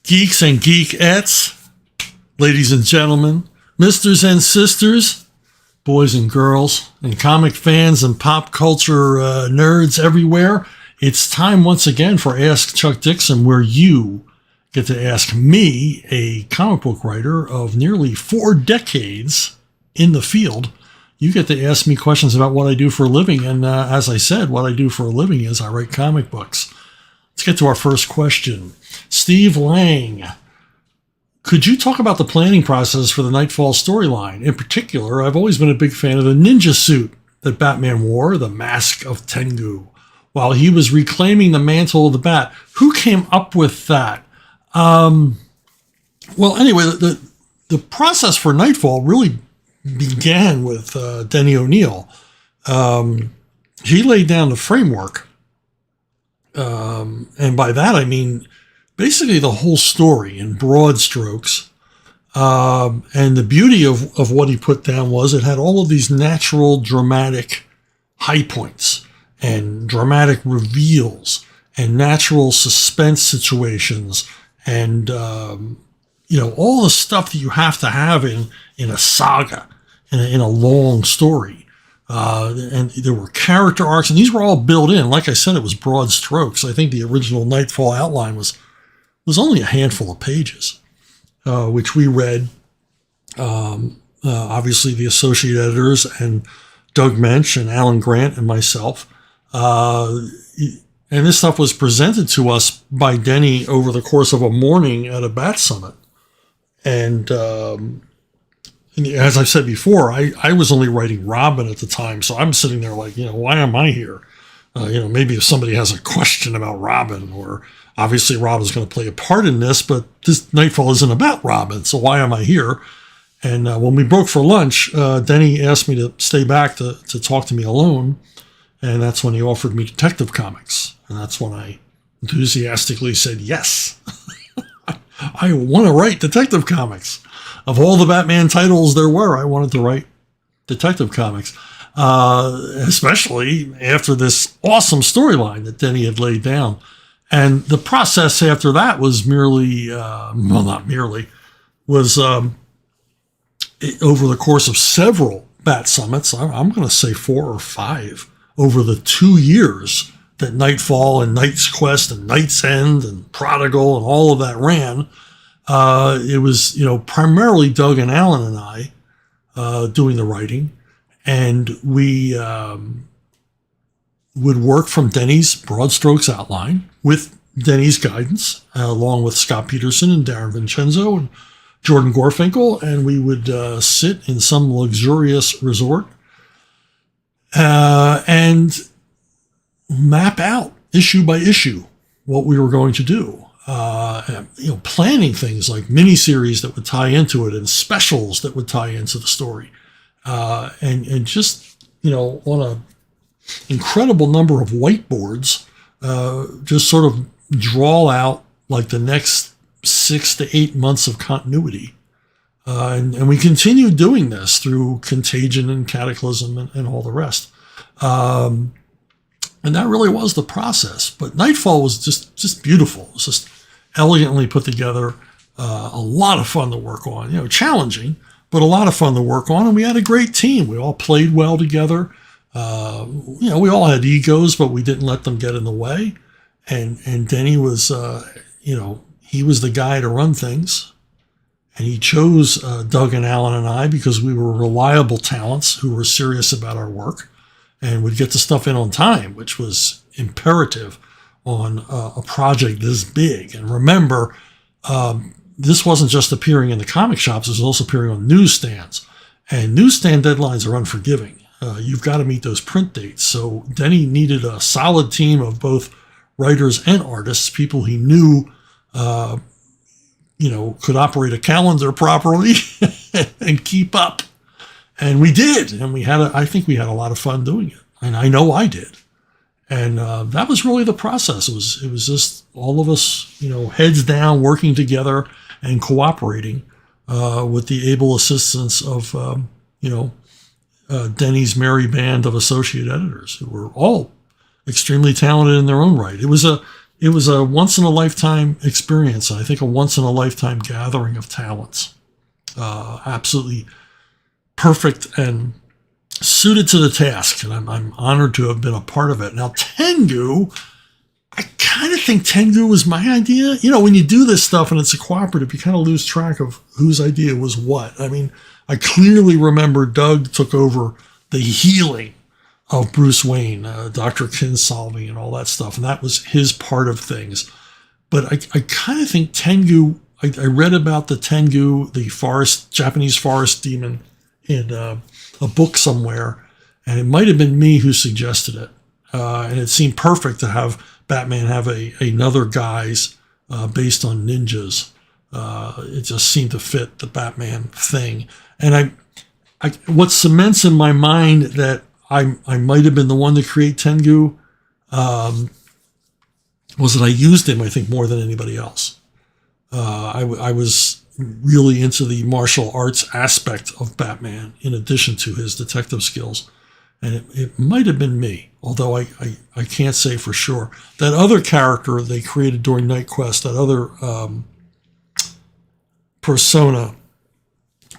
Geeks and geekettes, ladies and gentlemen, misters and sisters, boys and girls, and comic fans and pop culture nerds everywhere. It's time once again for Ask Chuck Dixon, where you get to ask me, a comic book writer of nearly 4 decades in the field. You get to ask me questions about what I do for a living. And as I said, what I do for a living is I write comic books. Let's get to our first question. Steve Lang, could you talk about the planning process for the Nightfall storyline? In particular, I've always been a big fan of the ninja suit that Batman wore, the Mask of Tengu, while he was reclaiming the mantle of the Bat. Who came up with that? Well, anyway, the process for Nightfall really began with Denny O'Neil. He laid down the framework. And by that, I mean basically the whole story in broad strokes. And the beauty of what he put down was it had all of these natural dramatic high points and dramatic reveals and natural suspense situations and, all the stuff that you have to have in a saga, in a long story. And there were character arcs, and these were all built in. Like I said, it was broad strokes. I think the original Nightfall outline was only a handful of pages, which we read. Obviously, the associate editors and Doug Mensch and Alan Grant and myself. And this stuff was presented to us by Denny over the course of a morning at a Bat Summit. And as I've said before, I was only writing Robin at the time, so I'm sitting there like, why am I here? Maybe if somebody has a question about Robin, or obviously Robin's going to play a part in this, but this Nightfall isn't about Robin, so why am I here? And when we broke for lunch, Denny asked me to stay back to talk to me alone, and that's when he offered me Detective Comics, and that's when I enthusiastically said yes. I want to write Detective Comics. Of all the Batman titles there were, I wanted to write Detective Comics, especially after this awesome storyline that Denny had laid down. And the process after that was was over the course of several Bat Summits. I'm going to say 4 or 5 over the 2 years that Nightfall and Night's Quest and Night's End and Prodigal and all of that ran. It was, primarily Doug and Alan and I doing the writing. And we would work from Denny's broad strokes outline with Denny's guidance, along with Scott Peterson and Darren Vincenzo and Jordan Gorfinkel. And we would sit in some luxurious resort and map out issue by issue what we were going to do. Planning things like miniseries that would tie into it and specials that would tie into the story. And just, on a incredible number of whiteboards, just sort of draw out like the next 6 to 8 months of continuity. And we continued doing this through Contagion and Cataclysm and all the rest. And that really was the process. But Nightfall was just beautiful. It was just elegantly put together, a lot of fun to work on. Challenging, but a lot of fun to work on. And we had a great team. We all played well together. We all had egos, but we didn't let them get in the way. And Denny was, he was the guy to run things. And he chose Doug and Alan and I because we were reliable talents who were serious about our work and would get the stuff in on time, which was imperative on a project this big. And remember, this wasn't just appearing in the comic shops, it was also appearing on newsstands. And newsstand deadlines are unforgiving. You've got to meet those print dates. So Denny needed a solid team of both writers and artists, people he knew, could operate a calendar properly and keep up. And we did. And I think we had a lot of fun doing it. And I know I did. And that was really the process. It was just all of us, heads down, working together and cooperating with the able assistance of, Denny's merry band of associate editors who were all extremely talented in their own right. It was it was a once-in-a-lifetime experience. I think a once-in-a-lifetime gathering of talents. Absolutely perfect and suited to the task, and I'm honored to have been a part of it. Now, Tengu, I kind of think Tengu was my idea. You know, when you do this stuff and it's a cooperative, you kind of lose track of whose idea was what. I mean, I clearly remember Doug took over the healing of Bruce Wayne, Dr. Kinsolving and all that stuff, and that was his part of things. But I kind of think Tengu, I read about the Tengu, the Japanese forest demon, in a book somewhere, and it might have been me who suggested it. And it seemed perfect to have Batman have another guise based on ninjas. It just seemed to fit the Batman thing. And what cements in my mind that I might have been the one to create Tengu was that I used him, I think, more than anybody else. I was really into the martial arts aspect of Batman in addition to his detective skills. And it might have been me, although I can't say for sure. That other character they created during Night Quest, that other persona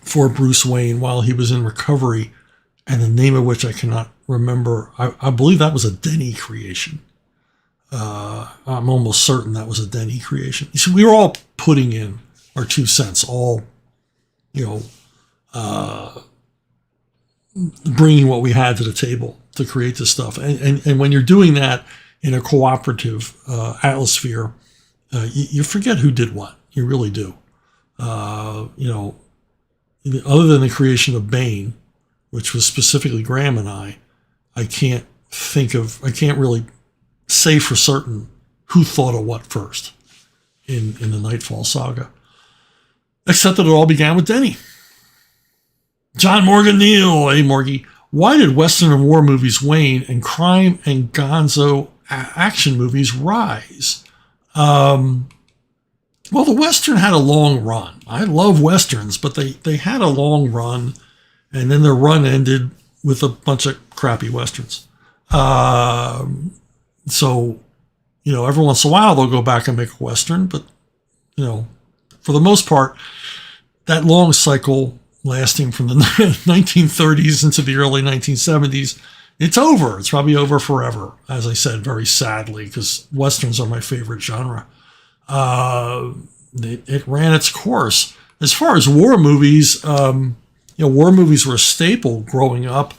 for Bruce Wayne while he was in recovery, and the name of which I cannot remember, I believe that was a Denny creation. I'm almost certain that was a Denny creation. You see, we were all putting in our 2 cents, all, bringing what we had to the table to create this stuff. And when you're doing that in a cooperative atmosphere, you forget who did what. You really do. Other than the creation of Bane, which was specifically Graham and I can't really say for certain who thought of what first in the Nightfall saga. Except that it all began with Denny. John Morgan Neal, hey Morgie. Why did Western and war movies wane and crime and gonzo action movies rise? Well, the Western had a long run. I love Westerns, but they had a long run, and then their run ended with a bunch of crappy Westerns. So, every once in a while they'll go back and make a Western, but, for the most part, that long cycle lasting from the 1930s into the early 1970s, it's over. It's probably over forever, as I said, very sadly, because Westerns are my favorite genre. It ran its course. As far as war movies, war movies were a staple growing up.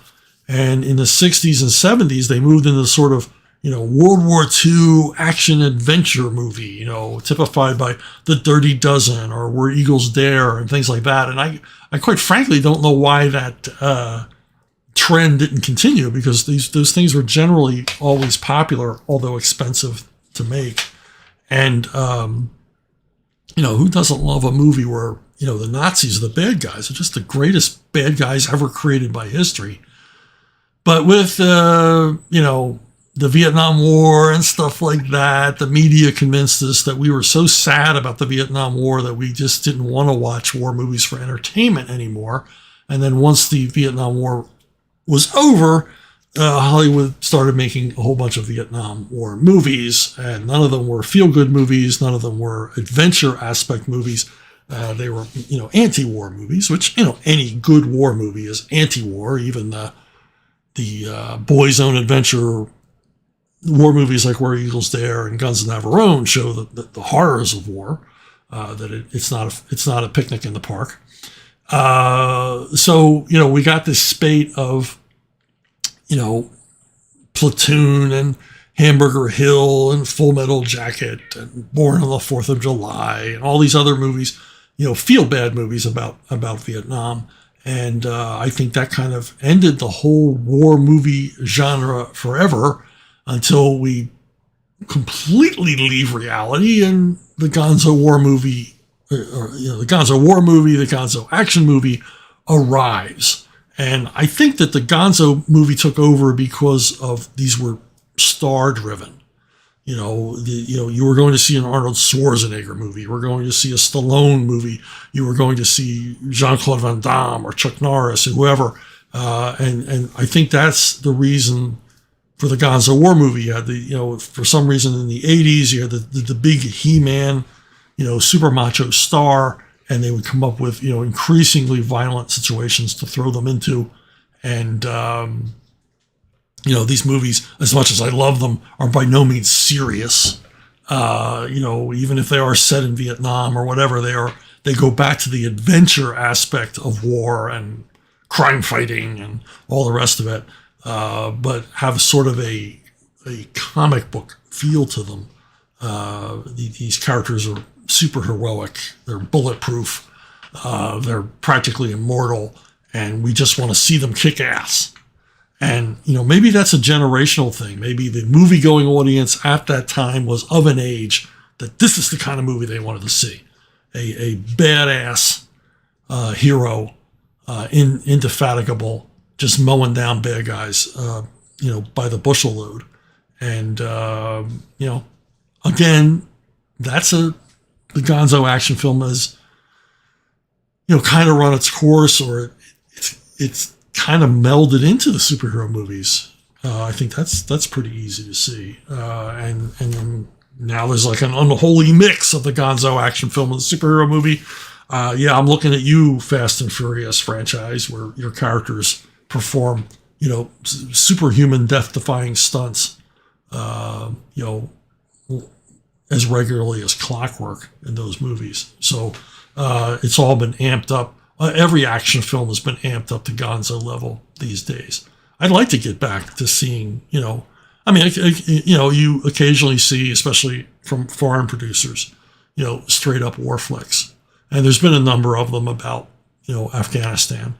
And in the 60s and 70s, they moved into sort of, World War II action adventure movie, typified by The Dirty Dozen or Where Eagles Dare and things like that. And I quite frankly don't know why that trend didn't continue, because those things were generally always popular, although expensive to make. And, who doesn't love a movie where, the Nazis are the bad guys? They're just the greatest bad guys ever created by history. But with, the Vietnam War and stuff like that, the media convinced us that we were so sad about the Vietnam War that we just didn't want to watch war movies for entertainment anymore. And then once the Vietnam War was over, Hollywood started making a whole bunch of Vietnam War movies, and none of them were feel-good movies. None of them were adventure aspect movies. They were, anti-war movies, which, any good war movie is anti-war. Even the Boys' Own Adventure war movies like Where Eagles Dare and Guns of Navarone show the horrors of war. That it's not a picnic in the park. So we got this spate of Platoon and Hamburger Hill and Full Metal Jacket and Born on the 4th of July and all these other movies, feel bad movies about Vietnam. And I think that kind of ended the whole war movie genre forever, until we completely leave reality and the Gonzo war movie, the Gonzo war movie, the Gonzo action movie arrives. And I think that the Gonzo movie took over because of these were star driven. You were going to see an Arnold Schwarzenegger movie. You were going to see a Stallone movie. You were going to see Jean-Claude Van Damme or Chuck Norris or whoever. And I think that's the reason for the Gonzo War movie, you had for some reason in the 80s, you had the big He-Man, super macho star, and they would come up with, increasingly violent situations to throw them into. And, these movies, as much as I love them, are by no means serious. Even if they are set in Vietnam or whatever, they go back to the adventure aspect of war and crime fighting and all the rest of it, but have sort of a comic book feel to them. These characters are super heroic. They're bulletproof. They're practically immortal, and we just want to see them kick ass. And, maybe that's a generational thing. Maybe the movie-going audience at that time was of an age that this is the kind of movie they wanted to see. A badass hero, indefatigable, just mowing down bad guys, by the bushel load. And, again, that's the Gonzo action film has, kind of run its course, or it's kind of melded into the superhero movies. I think that's pretty easy to see. And then now there's like an unholy mix of the Gonzo action film and the superhero movie. I'm looking at you, Fast and Furious franchise, where your characters perform, superhuman, death-defying stunts, as regularly as clockwork in those movies. So it's all been amped up. Every action film has been amped up to Gonzo level these days. I'd like to get back to seeing, you occasionally see, especially from foreign producers, straight up war flicks. And there's been a number of them about, Afghanistan.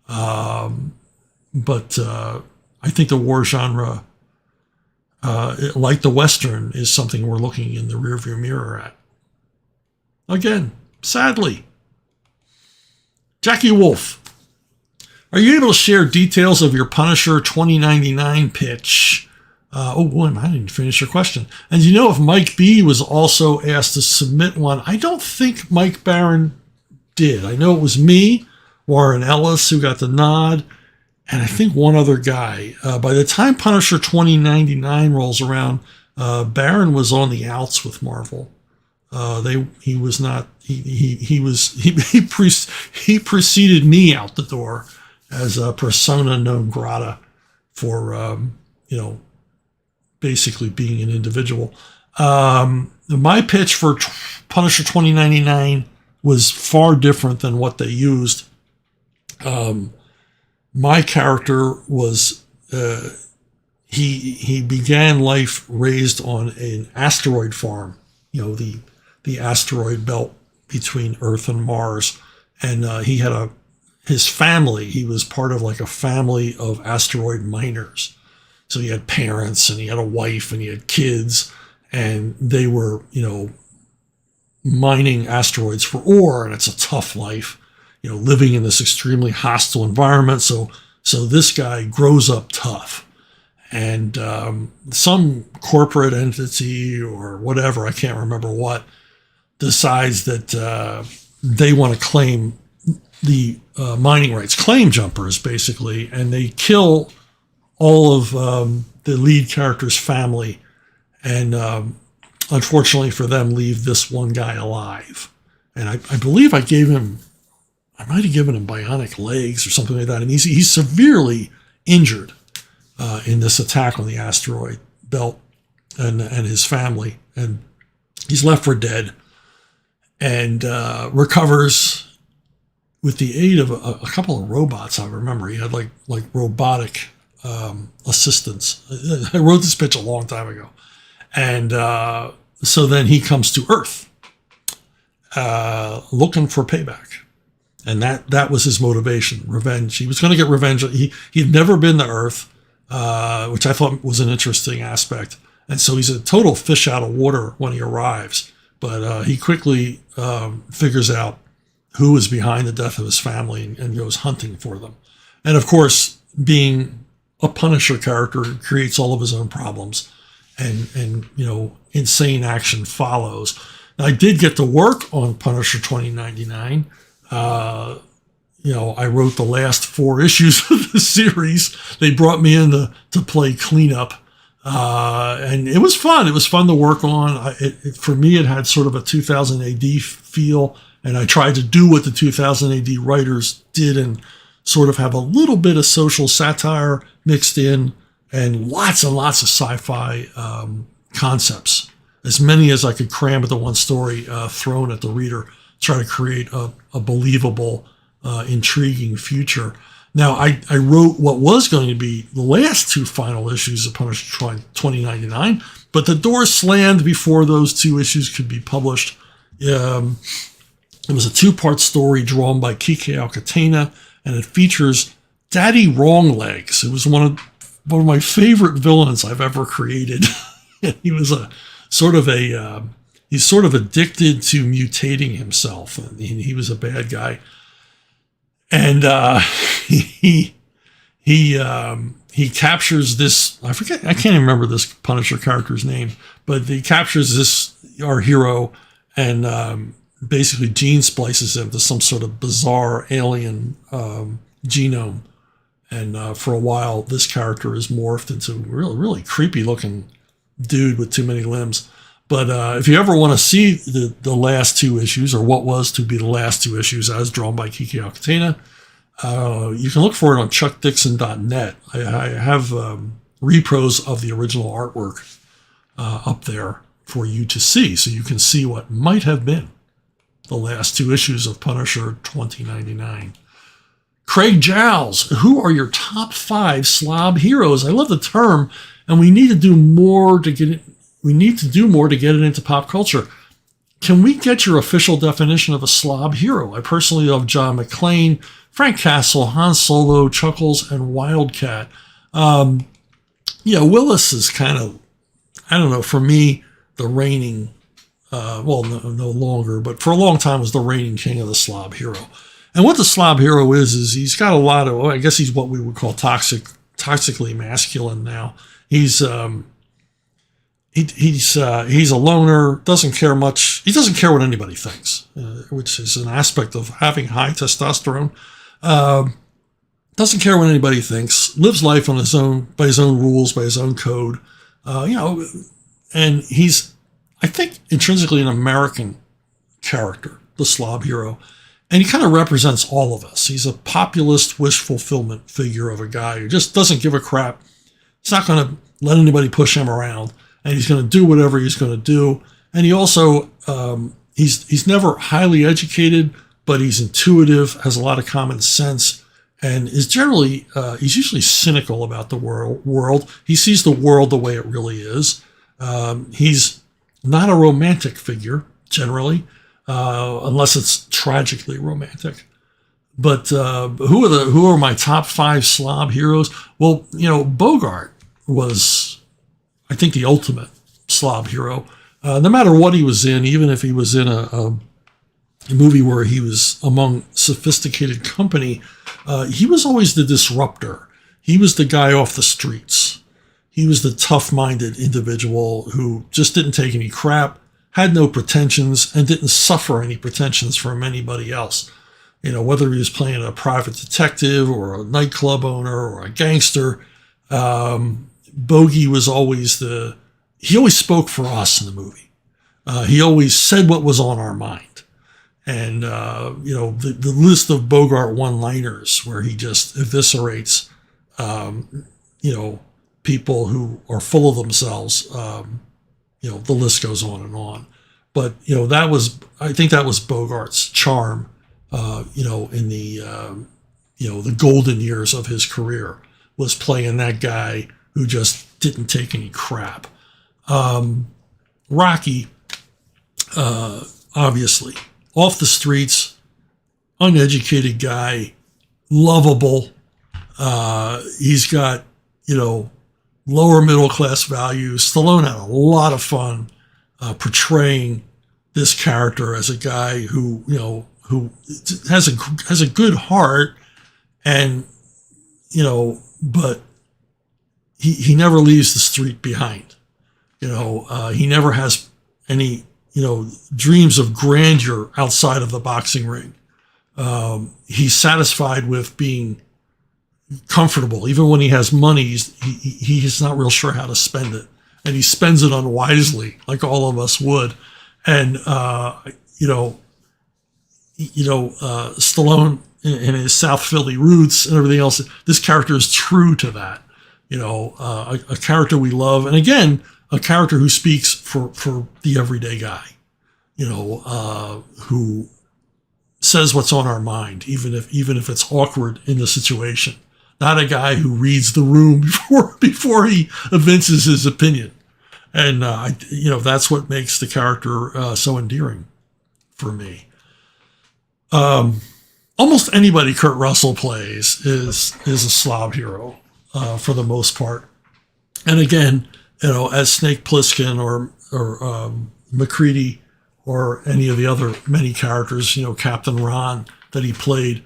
But I think the war genre, like the Western, is something we're looking in the rearview mirror at. Again, sadly. Jackie Wolf, are you able to share details of your Punisher 2099 pitch? I didn't finish your question. And if Mike B was also asked to submit one? I don't think Mike Baron did. I know it was me, Warren Ellis, who got the nod, and I think one other guy. By the time Punisher 2099 rolls around, Baron was on the outs with Marvel. He was not. He preceded me out the door as a persona non grata for basically being an individual. My pitch for Punisher 2099 was far different than what they used. My character was he began life raised on an asteroid farm. The asteroid belt between Earth and Mars, and he had his family. He was part of like a family of asteroid miners. So he had parents, and he had a wife, and he had kids, and they were, mining asteroids for ore, and it's a tough life, living in this extremely hostile environment. So this guy grows up tough, and some corporate entity or whatever, I can't remember what, decides that they want to claim the mining rights, claim jumpers basically, and they kill all of the lead character's family, and unfortunately for them, leave this one guy alive. And I believe I might have given him bionic legs or something like that, and he's severely injured in this attack on the asteroid belt and his family, and he's left for dead. And recovers with the aid of a couple of robots. I remember he had like robotic assistants. I wrote this pitch a long time ago, and so then he comes to Earth looking for payback, and that was his motivation, revenge. He was going to get revenge. He'd never been to Earth, which I thought was an interesting aspect, and so he's a total fish out of water when he arrives. But he quickly figures out who is behind the death of his family and goes hunting for them. And of course, being a Punisher character, creates all of his own problems, and insane action follows. Now, I did get to work on Punisher 2099. I wrote the last 4 issues of the series. They brought me in to play cleanup And it was fun. It was fun to work on. For me, it had sort of a 2000 AD feel, and I tried to do what the 2000 AD writers did and sort of have a little bit of social satire mixed in and lots of sci-fi concepts. As many as I could cram into one story thrown at the reader, try to create a believable, intriguing future. Now, I wrote what was going to be the last two final issues of Punisher 2099, but the door slammed before those two issues could be published. It was a two-part story drawn by Quique Alcatena, and it features Daddy Wronglegs. It was one of my favorite villains I've ever created. He was he's sort of addicted to mutating himself. I mean, he was a bad guy. And he captures this. I can't even remember this Punisher character's name, but he captures our hero, and basically gene splices him to some sort of bizarre alien genome. And for a while, this character is morphed into a really creepy looking dude with too many limbs. But if you ever want to see the last two issues, or what was to be the last two issues as drawn by Quique Alcatena, you can look for it on chuckdixon.net. I have repros of the original artwork up there for you to see, so you can see what might have been the last two issues of Punisher 2099. Craig Giles, who are your top 5 slob heroes? I love the term, and we need to do more to get it. We need to do more to get it into pop culture. Can we get your official definition of a slob hero? I personally love John McClane, Frank Castle, Han Solo, Chuckles, and Wildcat. Willis is kind of, I don't know, for me, the reigning, no longer, but for a long time was the reigning king of the slob hero. And what the slob hero is he's got a lot of, I guess he's what we would call toxically masculine now. He's a loner, doesn't care much. He doesn't care what anybody thinks, which is an aspect of having high testosterone. Doesn't care what anybody thinks, lives life on by his own rules, by his own code. And he's, I think, intrinsically an American character, the slob hero. And he kind of represents all of us. He's a populist wish fulfillment figure of a guy who just doesn't give a crap. He's not going to let anybody push him around. And he's going to do whatever he's going to do. And he also, he's never highly educated, but he's intuitive, has a lot of common sense, and is generally, he's usually cynical about the world. He sees the world the way it really is. He's not a romantic figure, generally, unless it's tragically romantic. But who are my top 5 slob heroes? Well, Bogart was, I think, the ultimate slob hero. No matter what he was in, even if he was in a movie where he was among sophisticated company, he was always the disruptor. He was the guy off the streets. He was the tough-minded individual who just didn't take any crap, had no pretensions, and didn't suffer any pretensions from anybody else. Whether he was playing a private detective or a nightclub owner or a gangster, Bogey was always he always spoke for us in the movie. He always said what was on our mind. And, the list of Bogart one-liners where he just eviscerates, people who are full of themselves, the list goes on and on. But, I think that was Bogart's charm, in the golden years of his career, was playing that guy who just didn't take any crap. Rocky, obviously, off the streets, uneducated guy, lovable. He's got, lower middle class values. Stallone had a lot of fun portraying this character as a guy who has a good heart, and but he never leaves the street behind. He never has any dreams of grandeur outside of the boxing ring. He's satisfied with being comfortable. Even when he has money, he's not real sure how to spend it. And he spends it unwisely, like all of us would. And, Stallone and his South Philly roots and everything else, this character is true to that. A character we love. And again, a character who speaks for the everyday guy, who says what's on our mind, even if it's awkward in the situation. Not a guy who reads the room before he evinces his opinion. And, that's what makes the character so endearing for me. Almost anybody Kurt Russell plays is a slob hero for the most part. And again, as Snake Plissken or MacReady or any of the other many characters, Captain Ron that he played,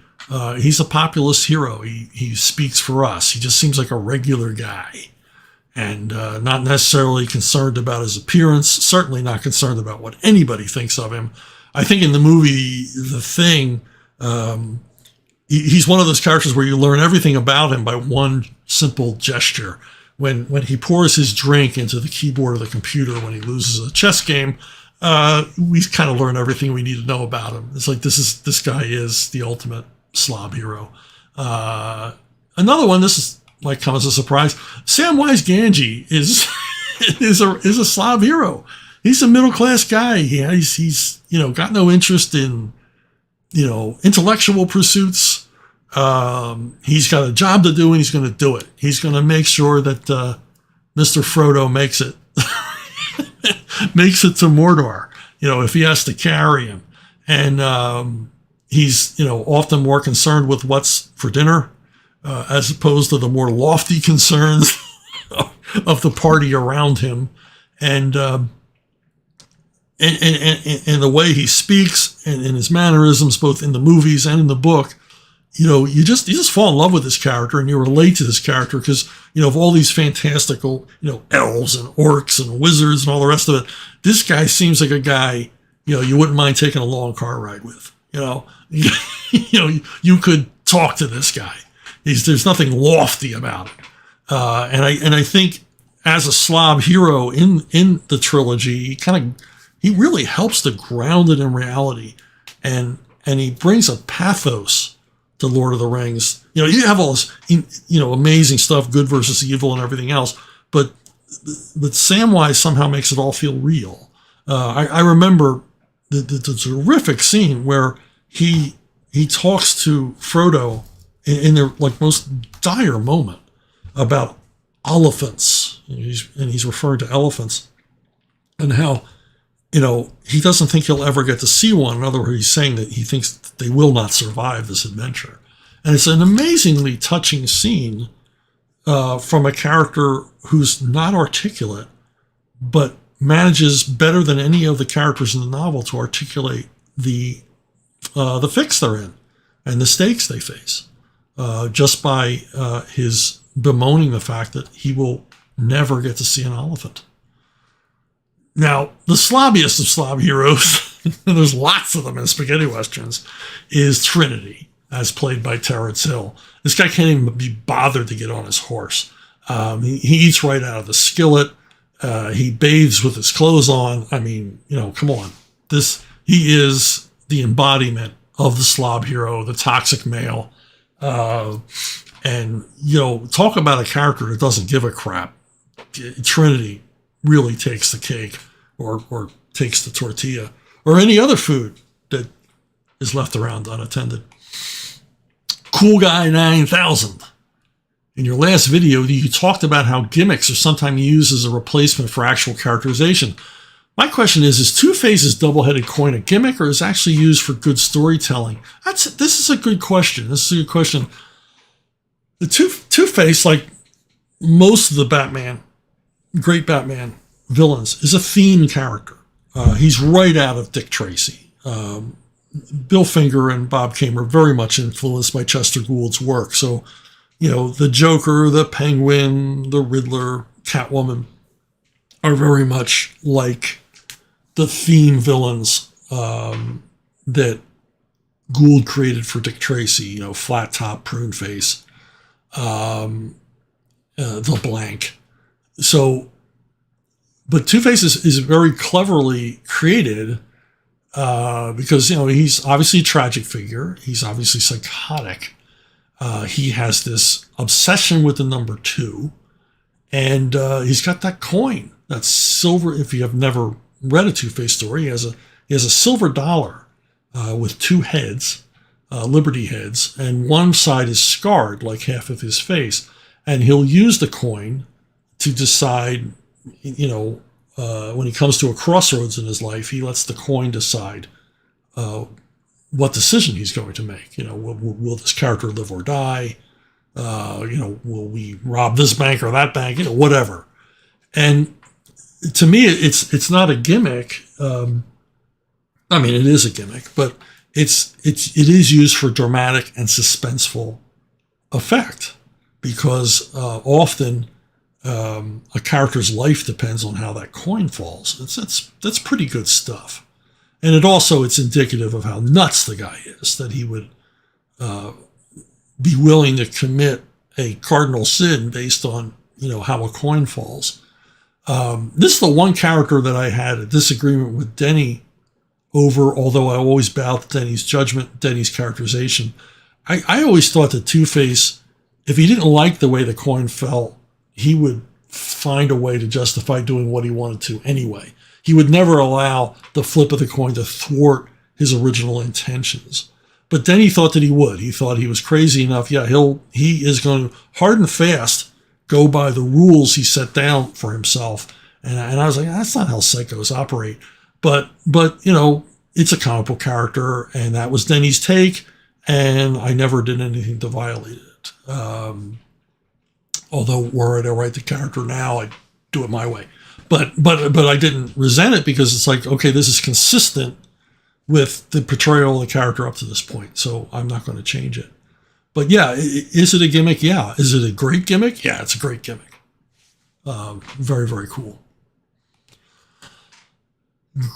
he's a populist hero. He speaks for us. He just seems like a regular guy and not necessarily concerned about his appearance, certainly not concerned about what anybody thinks of him. I think in the movie The Thing, he's one of those characters where you learn everything about him by one simple gesture. When he pours his drink into the keyboard of the computer when he loses a chess game, we kind of learn everything we need to know about him. It's like this guy is the ultimate slob hero. Another one, this might come as a surprise. Samwise Gamgee is a slob hero. He's a middle class guy. He's got no interest in intellectual pursuits. He's got a job to do and he's going to do it. He's going to make sure that Mr. Frodo makes it to Mordor, if he has to carry him. And he's often more concerned with what's for dinner as opposed to the more lofty concerns of the party around him. And the way he speaks and his mannerisms, both in the movies and in the book, you just fall in love with this character and you relate to this character because, of all these fantastical, elves and orcs and wizards and all the rest of it, this guy seems like a guy, you wouldn't mind taking a long car ride with, you could talk to this guy. There's nothing lofty about it. And I think as a slob hero in the trilogy, he really helps to ground it in reality, and he brings a pathos to Lord of the Rings. You have all this, amazing stuff, good versus evil and everything else, but Samwise somehow makes it all feel real. I remember the terrific scene where he talks to Frodo in their most dire moment about elephants, and he's referring to elephants, and how he doesn't think he'll ever get to see one. In other words, he's saying that he thinks they will not survive this adventure. And it's an amazingly touching scene from a character who's not articulate, but manages better than any of the characters in the novel to articulate the fix they're in and the stakes they face, just by his bemoaning the fact that he will never get to see an elephant. Now, the slobbiest of slob heroes, and there's lots of them in spaghetti westerns, is Trinity, as played by Terrence Hill. This guy can't even be bothered to get on his horse. He eats right out of the skillet. He bathes with his clothes on. I mean, come on. He is the embodiment of the slob hero, the toxic male. And talk about a character that doesn't give a crap. Trinity really takes the cake or takes the tortilla or any other food that is left around unattended. Cool Guy 9000. In your last video, you talked about how gimmicks are sometimes used as a replacement for actual characterization. My question is Two-Face's double-headed coin a gimmick or is it actually used for good storytelling? This is a good question. The Two-Face, like most of the great Batman villains, is a theme character. He's right out of Dick Tracy. Bill Finger and Bob Kane are very much influenced by Chester Gould's work. So, the Joker, the Penguin, the Riddler, Catwoman are very much like the theme villains that Gould created for Dick Tracy, flat top, prune face. the blank. So, but Two-Face is very cleverly created because, he's obviously a tragic figure. He's obviously psychotic. He has this obsession with the number 2. And he's got that coin, that silver. If you have never read a Two-Face story, he has a silver dollar with 2 heads, liberty heads, and one side is scarred like half of his face. And he'll use the coin to decide, when he comes to a crossroads in his life, he lets the coin decide what decision he's going to make. Will this character live or die? Will we rob this bank or that bank? Whatever. And to me, it's not a gimmick. It is a gimmick, but it is used for dramatic and suspenseful effect because often a character's life depends on how that coin falls. That's pretty good stuff. And it's indicative of how nuts the guy is, that he would be willing to commit a cardinal sin based on, how a coin falls. This is the one character that I had a disagreement with Denny over, although I always bowed to Denny's judgment, Denny's characterization. I always thought that Two-Face, if he didn't like the way the coin fell, he would find a way to justify doing what he wanted to anyway. He would never allow the flip of the coin to thwart his original intentions. But then he thought that he would. He thought he was crazy enough. Yeah, he is going to hard and fast go by the rules he set down for himself. And I was like, that's not how psychos operate. But it's a comic book character, and that was Denny's take, and I never did anything to violate it. Although were I to write the character now, I'd do it my way. But I didn't resent it because it's like, okay, this is consistent with the portrayal of the character up to this point, so I'm not going to change it. But yeah, is it a gimmick? Yeah. Is it a great gimmick? Yeah, it's a great gimmick. Very, very cool.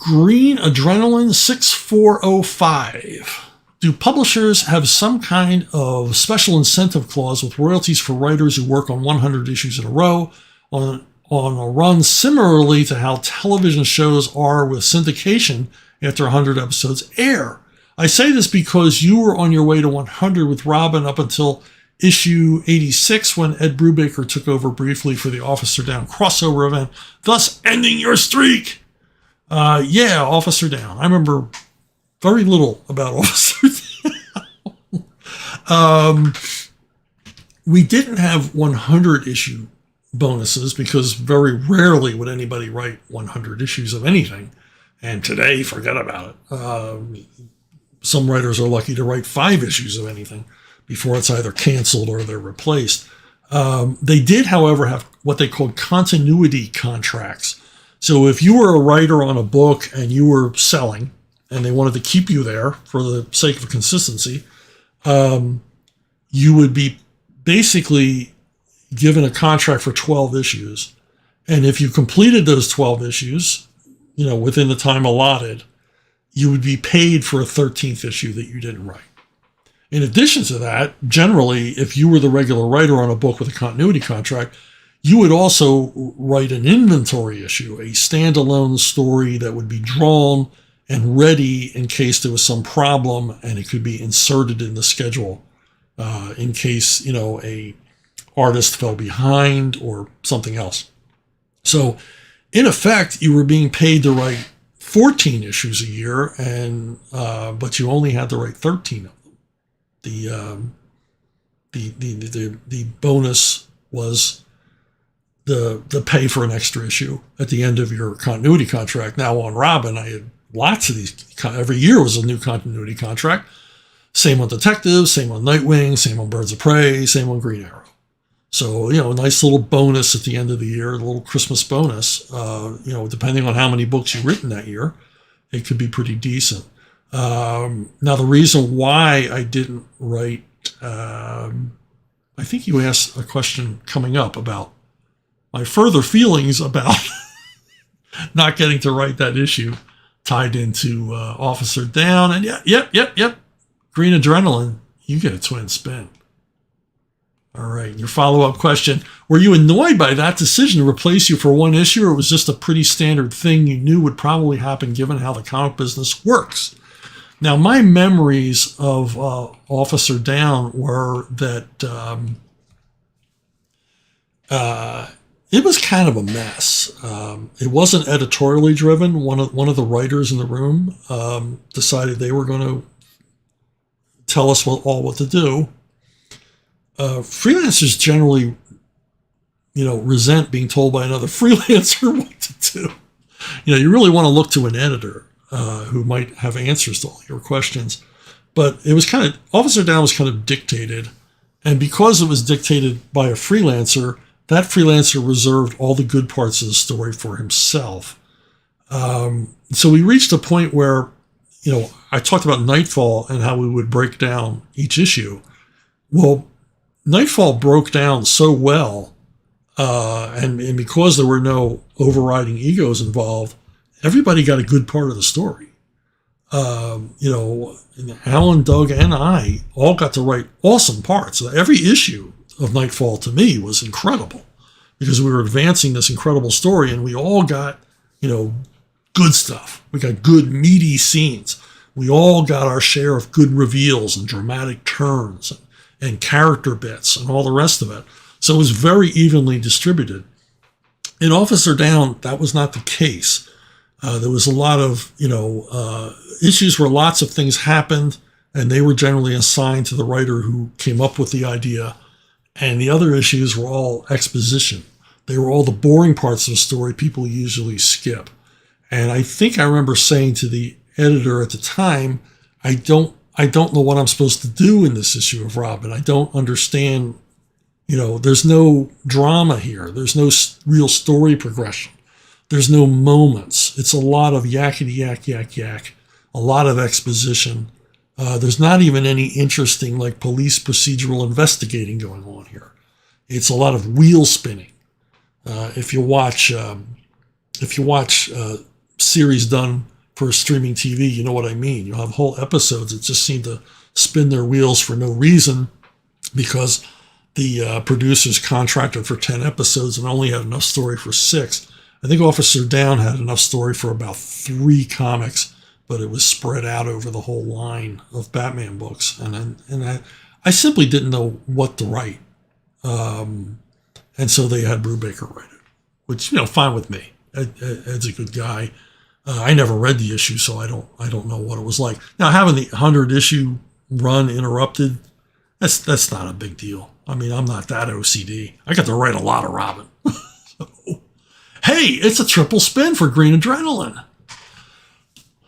Green Adrenaline 6405. Do publishers have some kind of special incentive clause with royalties for writers who work on 100 issues in a row on a run similarly to how television shows are with syndication after 100 episodes air? I say this because you were on your way to 100 with Robin up until issue 86 when Ed Brubaker took over briefly for the Officer Down crossover event, thus ending your streak. Yeah, Officer Down. I remember very little about Officer Down. We didn't have 100 issue bonuses because very rarely would anybody write 100 issues of anything. And today, forget about it. Some writers are lucky to write 5 issues of anything before it's either canceled or they're replaced. They did, however, have what they called continuity contracts. So if you were a writer on a book and you were selling and they wanted to keep you there for the sake of consistency, you would be basically given a contract for 12 issues. And if you completed those 12 issues, within the time allotted, you would be paid for a 13th issue that you didn't write. In addition to that, generally, if you were the regular writer on a book with a continuity contract, you would also write an inventory issue, a standalone story that would be drawn and ready in case there was some problem, and it could be inserted in the schedule in case, a artist fell behind or something else. So in effect, you were being paid to write 14 issues a year, and but you only had to write 13 of them. The bonus was the pay for an extra issue at the end of your continuity contract. Now on Robin, I had lots of these. Every year was a new continuity contract. Same on Detectives, same on Nightwing, same on Birds of Prey, same on Green Arrow. So, a nice little bonus at the end of the year, a little Christmas bonus. Depending on how many books you've written that year, it could be pretty decent. Now, the reason why I didn't write, I think you asked a question coming up about my further feelings about not getting to write that issue tied into Officer Down. And yep. Green Adrenaline, you get a twin spin. All right. Your follow-up question. Were you annoyed by that decision to replace you for one issue, or was just a pretty standard thing you knew would probably happen given how the comic business works? Now, my memories of Officer Down were that it was kind of a mess. It wasn't editorially driven. One of the writers in the room decided they were going to tell us what to do. Freelancers generally, resent being told by another freelancer what to do. You really want to look to an editor who might have answers to all your questions. But it was Officer Down was kind of dictated. And because it was dictated by a freelancer, that freelancer reserved all the good parts of the story for himself. So we reached a point where, I talked about Nightfall and how we would break down each issue. Well, Nightfall broke down so well, and because there were no overriding egos involved, everybody got a good part of the story. Alan, Doug, and I all got to write awesome parts. Every issue of Nightfall to me was incredible because we were advancing this incredible story, and we all got, good stuff. We got good meaty scenes. We all got our share of good reveals and dramatic turns and character bits and all the rest of it. So it was very evenly distributed. In Officer Down, that was not the case. There was a lot of, issues where lots of things happened, and they were generally assigned to the writer who came up with the idea. And the other issues were all exposition. They were all the boring parts of the story people usually skip. And I think I remember saying to the editor at the time, I don't know what I'm supposed to do in this issue of Robin. I don't understand, there's no drama here. There's no real story progression. There's no moments. It's a lot of yakety yak, yak, yak, a lot of exposition. There's not even any interesting police procedural investigating going on here. It's a lot of wheel spinning. If you watch series done for streaming TV, you know what I mean. You'll have whole episodes that just seem to spin their wheels for no reason because the producers contracted for 10 episodes and only had enough story for 6. I think Officer Down had enough story for about 3 comics, but it was spread out over the whole line of Batman books. And I simply didn't know what to write. And so they had Brubaker write it, which, fine with me. Ed's a good guy. I never read the issue, so I don't know what it was like. Now, having the 100 issue run interrupted, that's not a big deal. I mean, I'm not that OCD. I got to write a lot of Robin. So, hey, it's a triple spin for Green Adrenaline.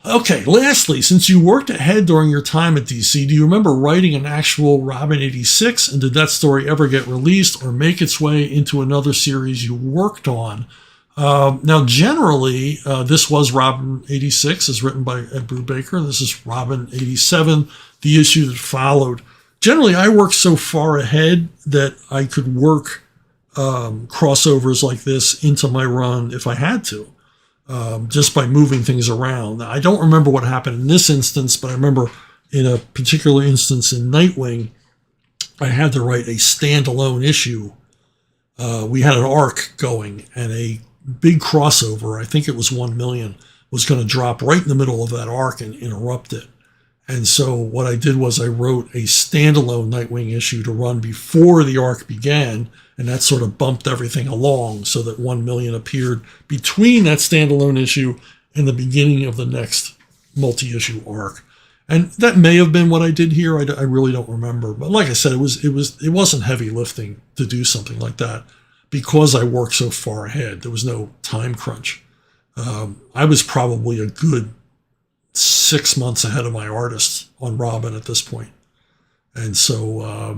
Okay, lastly, since you worked ahead during your time at DC, do you remember writing an actual Robin 86? And did that story ever get released or make its way into another series you worked on? Now, generally, this was Robin 86, as written by Ed Brubaker. This is Robin 87, the issue that followed. Generally, I worked so far ahead that I could work crossovers like this into my run if I had to, just by moving things around. Now, I don't remember what happened in this instance, but I remember in a particular instance in Nightwing, I had to write a standalone issue. We had an arc going, and a big crossover, I think it was 1 million, was going to drop right in the middle of that arc and interrupt it. And so what I did was I wrote a standalone Nightwing issue to run before the arc began, and that sort of bumped everything along so that 1 million appeared between that standalone issue and the beginning of the next multi-issue arc. And that may have been what I did here. I really don't remember. But like I said, it wasn't heavy lifting to do something like that because I worked so far ahead. There was no time crunch. I was probably a good 6 months ahead of my artists on Robin at this point. And so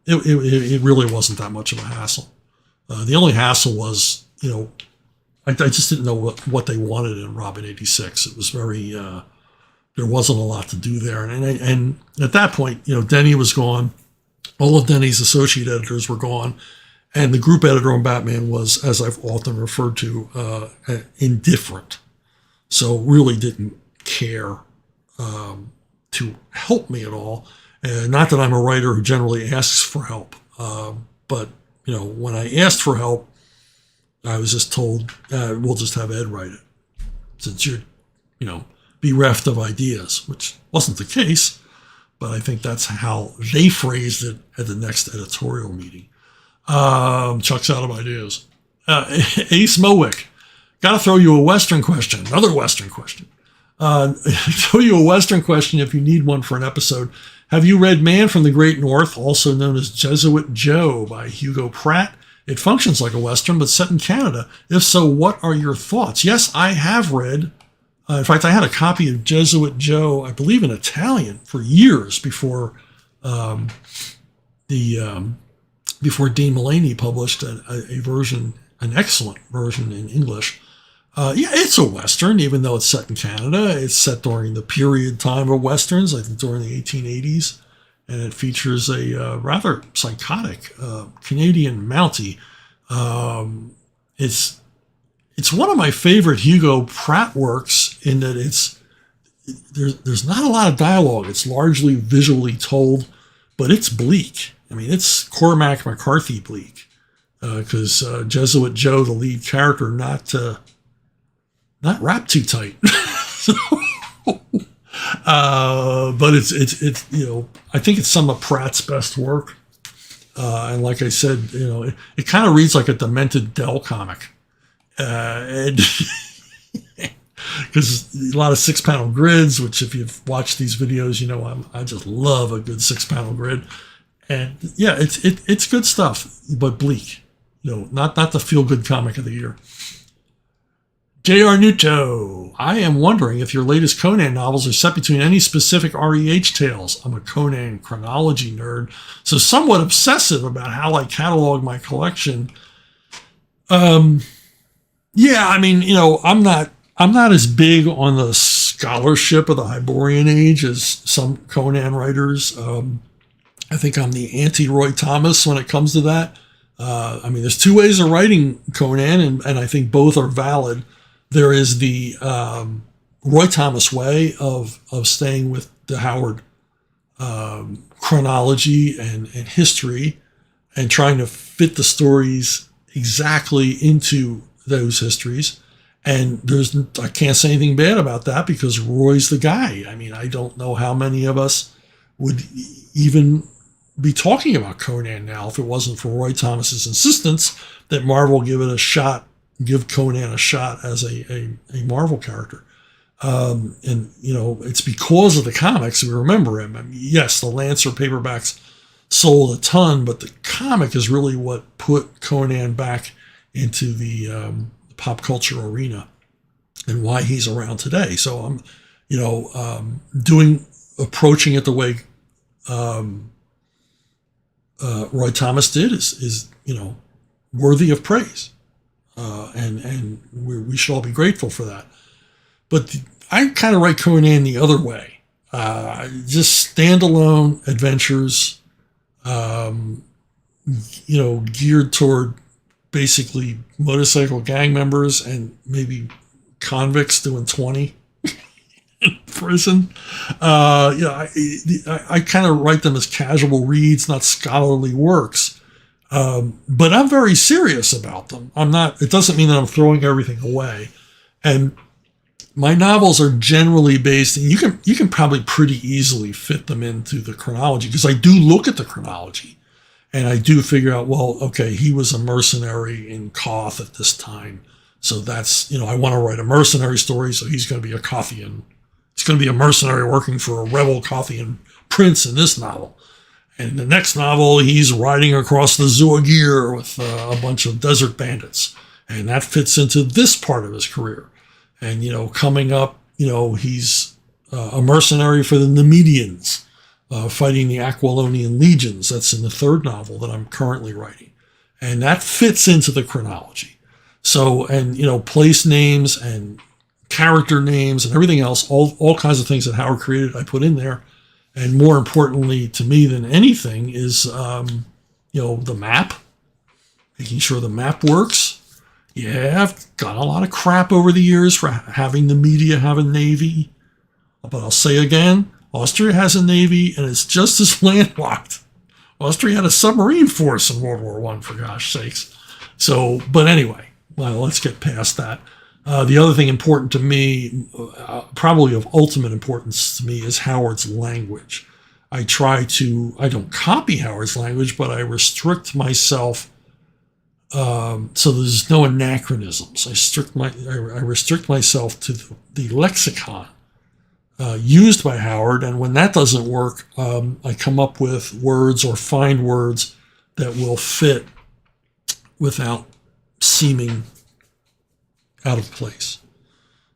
it really wasn't that much of a hassle. The only hassle was, I just didn't know what they wanted in Robin 86. It was very, there wasn't a lot to do there. And at that point, Denny was gone. All of Denny's associate editors were gone. And the group editor on Batman was, as I've often referred to, indifferent. So really didn't care to help me at all. Not that I'm a writer who generally asks for help. But, when I asked for help, I was just told, we'll just have Ed write it, since you're, bereft of ideas, which wasn't the case, but I think that's how they phrased it at the next editorial meeting. Chuck's out of ideas. Ace Mowick, got to throw you a Western question, another Western question. Throw you a Western question if you need one for an episode. Have you read Man from the Great North, also known as Jesuit Joe by Hugo Pratt? It functions like a Western, but set in Canada. If so, what are your thoughts? Yes, I have read. In fact, I had a copy of Jesuit Joe, I believe in Italian, for years before before Dean Mullaney published a version, an excellent version in English. It's a Western, even though it's set in Canada. It's set during the period time of Westerns, I think during the 1880s. And it features a rather psychotic Canadian Mountie. It's one of my favorite Hugo Pratt works in that there's not a lot of dialogue. It's largely visually told, but it's bleak. I mean, it's Cormac McCarthy bleak, because Jesuit Joe, the lead character, not wrapped too tight. But it's I think it's some of Pratt's best work. And like I said, it kind of reads like a demented Dell comic. Because a lot of 6-panel grids, which if you've watched these videos, I just love a good 6-panel grid. And yeah, it's good stuff, but bleak. Not the feel-good comic of the year. J.R. Nuto, I am wondering if your latest Conan novels are set between any specific REH tales. I'm a Conan chronology nerd, so somewhat obsessive about how I catalog my collection. I'm not as big on the scholarship of the Hyborian Age as some Conan writers. I think I'm the anti-Roy Thomas when it comes to that. There's two ways of writing Conan, and I think both are valid. There is the Roy Thomas way of staying with the Howard chronology and history and trying to fit the stories exactly into those histories. And I can't say anything bad about that because Roy's the guy. I mean, I don't know how many of us would even be talking about Conan now if it wasn't for Roy Thomas's insistence that Marvel give Conan a shot as a Marvel character. It's because of the comics we remember him. I mean, yes, the Lancer paperbacks sold a ton, but the comic is really what put Conan back into the pop culture arena and why he's around today. So I'm, approaching it the way Roy Thomas did is worthy of praise. And we should all be grateful for that. But I kind of write Conan the other way. Just standalone adventures, geared toward basically motorcycle gang members and maybe convicts doing 20 in prison. I kind of write them as casual reads, not scholarly works. But I'm very serious about them. It doesn't mean that I'm throwing everything away. And my novels are generally based, and you can probably pretty easily fit them into the chronology because I do look at the chronology and I do figure out, well, okay, he was a mercenary in Koth at this time. So that's, I want to write a mercenary story. So he's going to be a Kothian. He's going to be a mercenary working for a rebel Kothian prince in this novel. And the next novel, he's riding across the Zuagir with a bunch of desert bandits. And that fits into this part of his career. And, coming up, he's a mercenary for the Nemedians, fighting the Aquilonian legions. That's in the third novel that I'm currently writing. And that fits into the chronology. So, and, place names and character names and everything else, all kinds of things that Howard created, I put in there. And more importantly to me than anything is, the map, making sure the map works. Yeah, I've got a lot of crap over the years for having the media have a navy. But I'll say again, Austria has a navy and it's just as landlocked. Austria had a submarine force in World War I, for gosh sakes. So, but anyway, well, let's get past that. The other thing important to me, probably of ultimate importance to me, is Howard's language. I don't copy Howard's language, but I restrict myself so there's no anachronisms. I restrict myself to the lexicon used by Howard, and when that doesn't work, I come up with words or find words that will fit without seeming out of place.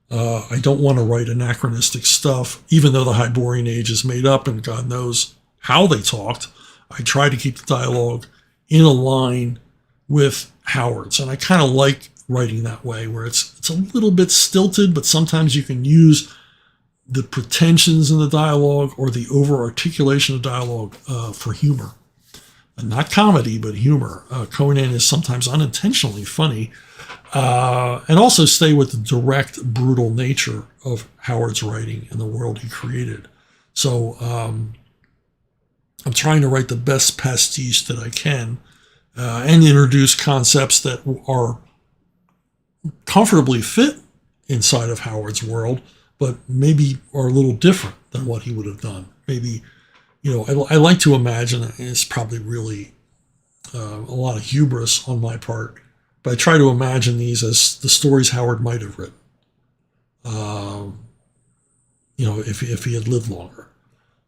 I don't want to write anachronistic stuff, even though the Hyborian Age is made up and God knows how they talked. I try to keep the dialogue in a line with Howard's, and I kind of like writing that way, where it's a little bit stilted, but sometimes you can use the pretensions in the dialogue or the over-articulation of dialogue for humor. And not comedy, but humor. Conan is sometimes unintentionally funny, and also stay with the direct, brutal nature of Howard's writing and the world he created. So I'm trying to write the best pastiche that I can and introduce concepts that are comfortably fit inside of Howard's world, but maybe are a little different than what he would have done. Maybe, I like to imagine, and it's probably really a lot of hubris on my part, but I try to imagine these as the stories Howard might have written, if he had lived longer.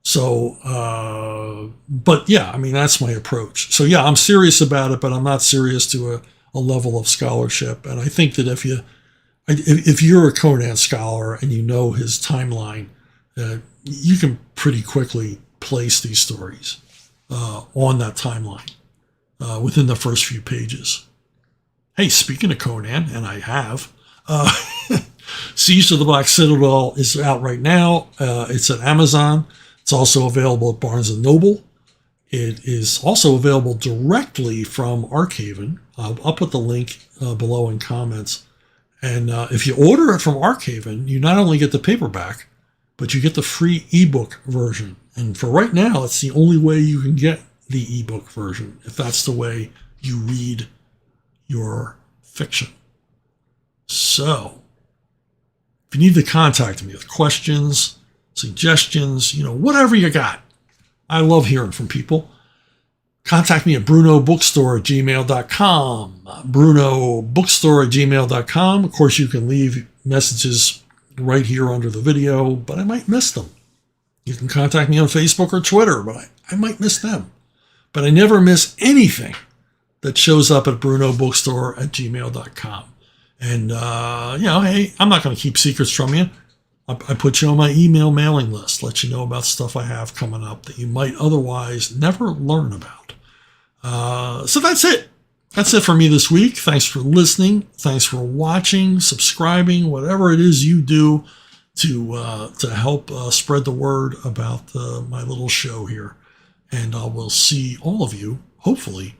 So, but yeah, I mean, that's my approach. So yeah, I'm serious about it, but I'm not serious to a level of scholarship. And I think that if you're a Conan scholar and you know his timeline, you can pretty quickly place these stories on that timeline within the first few pages. Hey, speaking of Conan, and I have, Siege of the Black Citadel is out right now. It's at Amazon. It's also available at Barnes & Noble. It is also available directly from Archaven. I'll put the link below in comments. And if you order it from Archaven, you not only get the paperback, but you get the free ebook version. And for right now, it's the only way you can get the ebook version, if that's the way you read your fiction. So, if you need to contact me with questions, suggestions, whatever you got, I love hearing from people. Contact me at brunobookstore@gmail.com. brunobookstore@gmail.com. Of course, you can leave messages right here under the video, but I might miss them. You can contact me on Facebook or Twitter, but I might miss them. But I never miss anything that shows up at brunobookstore@gmail.com. And, hey, I'm not going to keep secrets from you. I put you on my email mailing list, let you know about stuff I have coming up that you might otherwise never learn about. So that's it. That's it for me this week. Thanks for listening. Thanks for watching, subscribing, whatever it is you do to help spread the word about my little show here. And I will see all of you, hopefully,